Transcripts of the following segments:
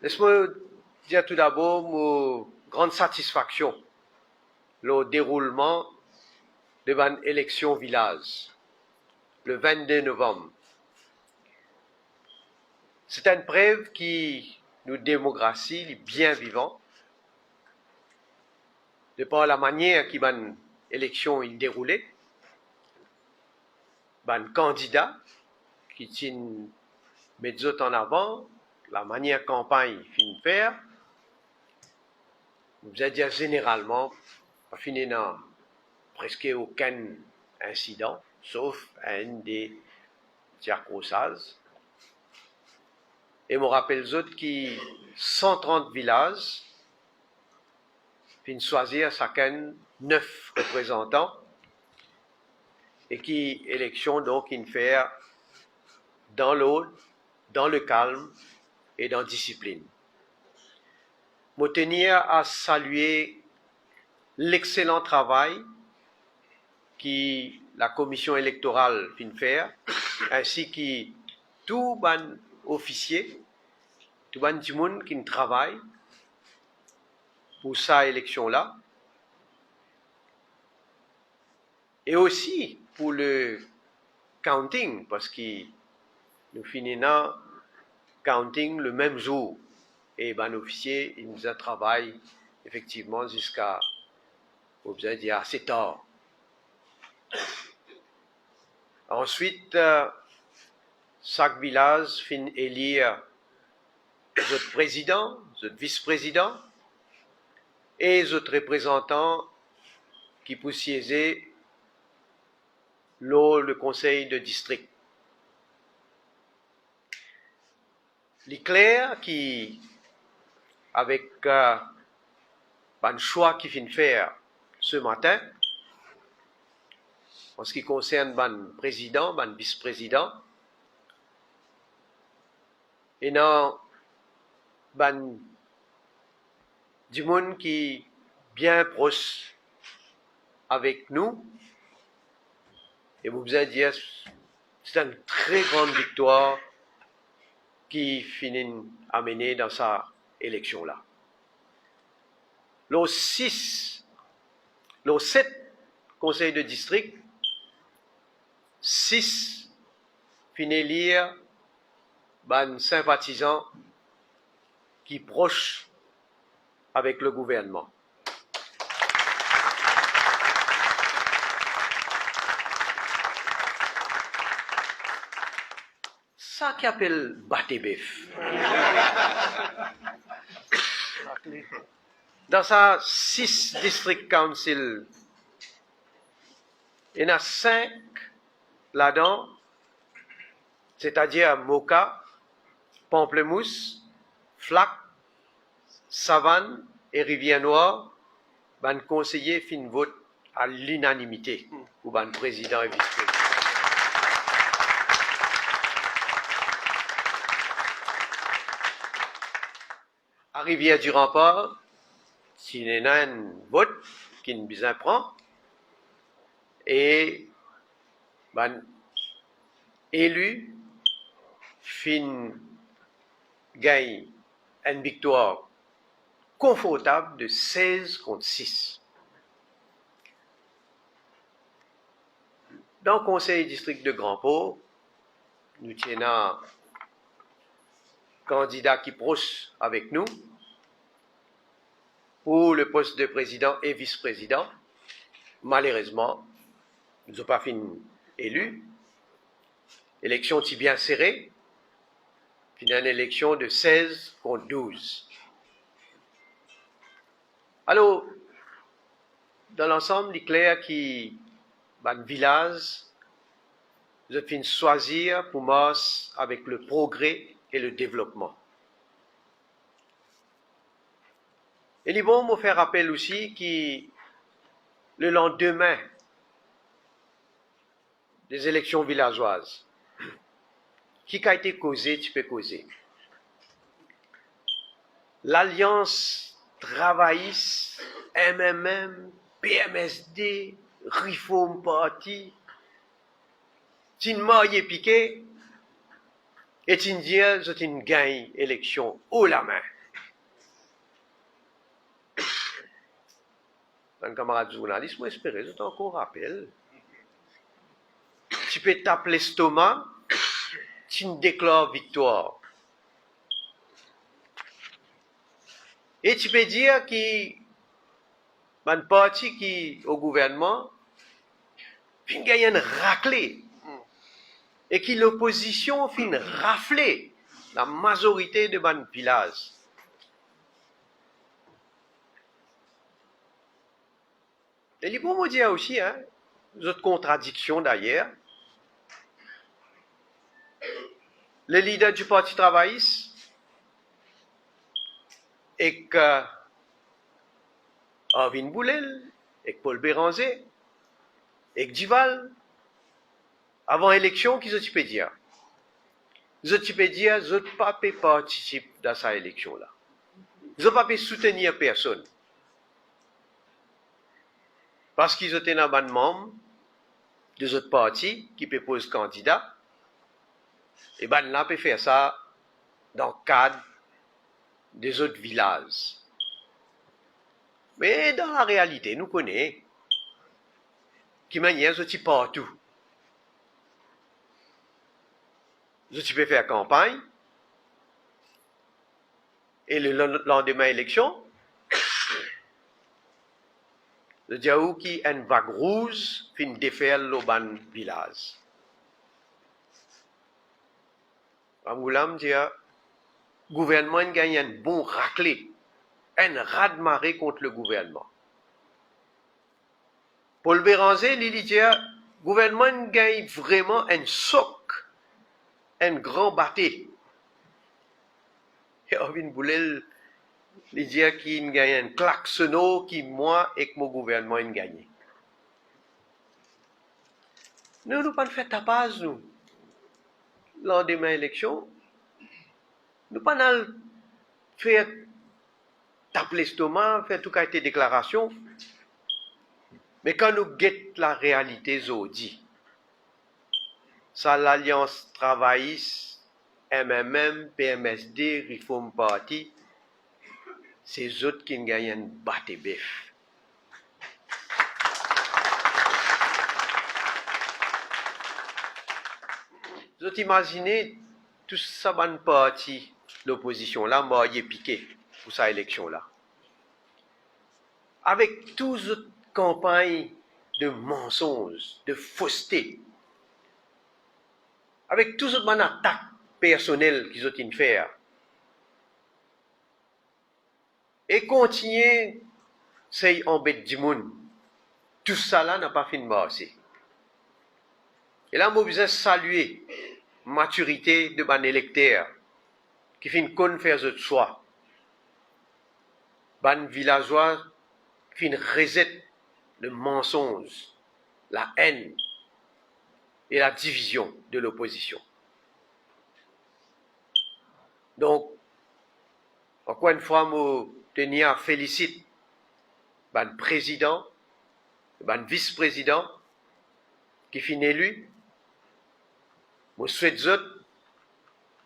Laisse-moi dire tout d'abord mon grande satisfaction le déroulement de l'élection village le 22 novembre. C'est une preuve qui nous démocratie est bien vivant de par la manière qui l'élection est déroulée, candidat qui tient met en avant la manière campagne fin faire. Vous allez dire généralement, pas fini dans presque aucun incident, sauf un des circonstances. Et me rappelle les autres qui 130 villages fin choisir chacun 9 représentants et qui élection donc in faire dans l'ordre, dans le calme et dans la discipline. Je tenir à saluer l'excellent travail que la commission électorale fin faire, ainsi que tout les officiers, tout le monde qui travaille pour cette élection-là, et aussi pour le counting, parce que nous finissons counting le même jour, et officier, il nous a travaillé effectivement jusqu'à, vous allez dire, assez tard. Ensuite, chaque village fin élire notre président, notre vice-président et notre représentant qui peut siéger le conseil de district. Il est clair qui, avec un choix qu'il vient faire ce matin, en ce qui concerne le président, le vice-président, et non, du monde qui est bien proche avec nous, et vous allez dire, c'est une très grande victoire qui finit à mener dans sa élection-là. Les 7 conseils de district, 6 finissent élire ban sympathisants qui proches avec le gouvernement. Ça qui appelle Batebef. Dans sa 6 district council, il y en a 5 là-dedans, c'est-à-dire Moka, Pamplemousse, Flac, Savane et Rivière-Noire, ban conseiller fin vote à l'unanimité, ou ban président et vice-président. À Rivière-du-Rempart, s'il y a un vote qui ne bien prend, et ban élu fin gagne une victoire confortable de 16 contre 6. Dans le conseil district de Grand-Port, nous tenons un candidat qui proche avec nous pour le poste de président et vice-président. Malheureusement, nous n'avons pas fini élu. L'élection est bien serrée. Une élection de 16 contre 12. Alors, dans l'ensemble, il est clair qu'il un village, je finis choisir pour moi avec le progrès et le développement. Et il est bon me faire rappel aussi que le lendemain des élections villageoises, qui a été causé, tu peux causer. L'Alliance travailliste, MMM, PMSD, Reform Party, Tinma y est piqué, Et tu dis, c'est une gagne élection haut la main. Un camarade journaliste m'a espéré, je t'encore rappelle. Tu peux taper l'estomac, tu déclares victoire. Et tu peux dire qu'il un parti qui au gouvernement fin gagner une raclée et que l'opposition fin rafler la majorité de ban village. Et il faut me dire aussi, hein, autre contradiction d'ailleurs, le leader du Parti travailliste et que Arvin Boulel, et Paul Béranger, et Dival, avant l'élection, qu'ils ont pu dire. Ils ont pu dire, ils n'ont pas pu participer dans cette élection-là. Ils n'ont pas pu soutenir personne. Parce qu'ils étaient dans un membre des autres partis qui peut poser candidat. Et ben là, peut faire ça dans le cadre des autres villages. Mais dans la réalité, nous connaissons qui manière je partout. Je peux faire campagne et le lendemain élection, le diaou qui une vague rouge fin défaire le ban village. Amoulam dit le gouvernement gagne un bon raclé, un raz-de-marée contre le gouvernement. Paul Béranger, il dit le gouvernement gagne vraiment un soc, un grand bâté. Et Arvin Boulel, il dit qu'il gagne un klaxonneau qui moi et que mon gouvernement a gagné. Nous ne pas fait tapage, nous. Lendemain élection, nous pas faire taper l'estomac, faire tout qualité de déclaration. Mais quand nous guettons la réalité, Zodi, ça l'Alliance travailliste, MMM, PMSD, Reform Party, c'est eux autres qui gagnent un batte-bœuf. Vous imaginez tout ça, bonne partie, l'opposition là, m'a piqué pour cette élection-là. Avec toutes ces campagnes de mensonges, de fausseté, avec toutes ces attaques personnelles qu'ils ont fait, et continuer, c'est embêter du monde. Tout ça là n'a pas fini de marcher. Et là, je besoin saluer la maturité de mon électeur qui finit de faire de soi. Ban villageois qui finit reset le mensonge, la haine et la division de l'opposition. Donc, encore une fois, je tenais à féliciter ban président, ban vice-président qui finit élu. Je souhaite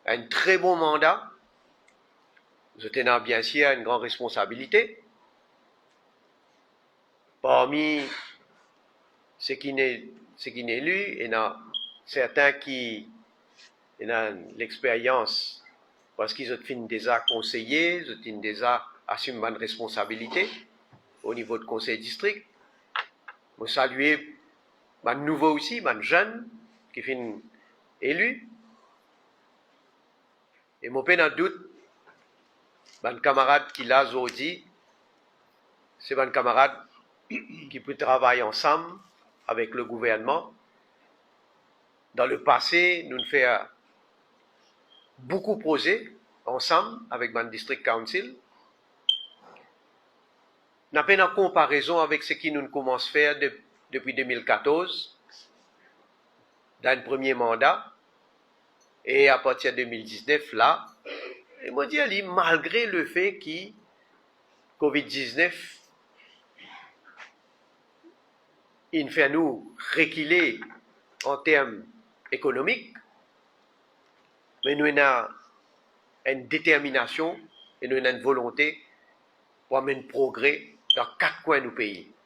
un très bon mandat. Je tenais bien sûr une grande responsabilité. Parmi ceux qui sont élus, il y en a certains qui ont l'expérience parce qu'ils ont déjà conseillé, ils ont déjà assumé une responsabilité au niveau du conseil district. Je salue les nouveaux aussi, les jeunes qui sont élus. Et je n'ai pas de doute, les camarades qui l'ont aujourd'hui, c'est des camarades qui peuvent travailler ensemble avec le gouvernement. Dans le passé, nous avons fait beaucoup de projets ensemble avec le District Council. Nous avons une comparaison avec ce que nous commençons à faire depuis 2014, dans le premier mandat, et à partir de 2019, là, et moi je dis, malgré le fait que COVID-19, il fait nous reculer en termes économiques, mais nous avons une détermination et nous avons une volonté pour amener progrès dans quatre coins du pays.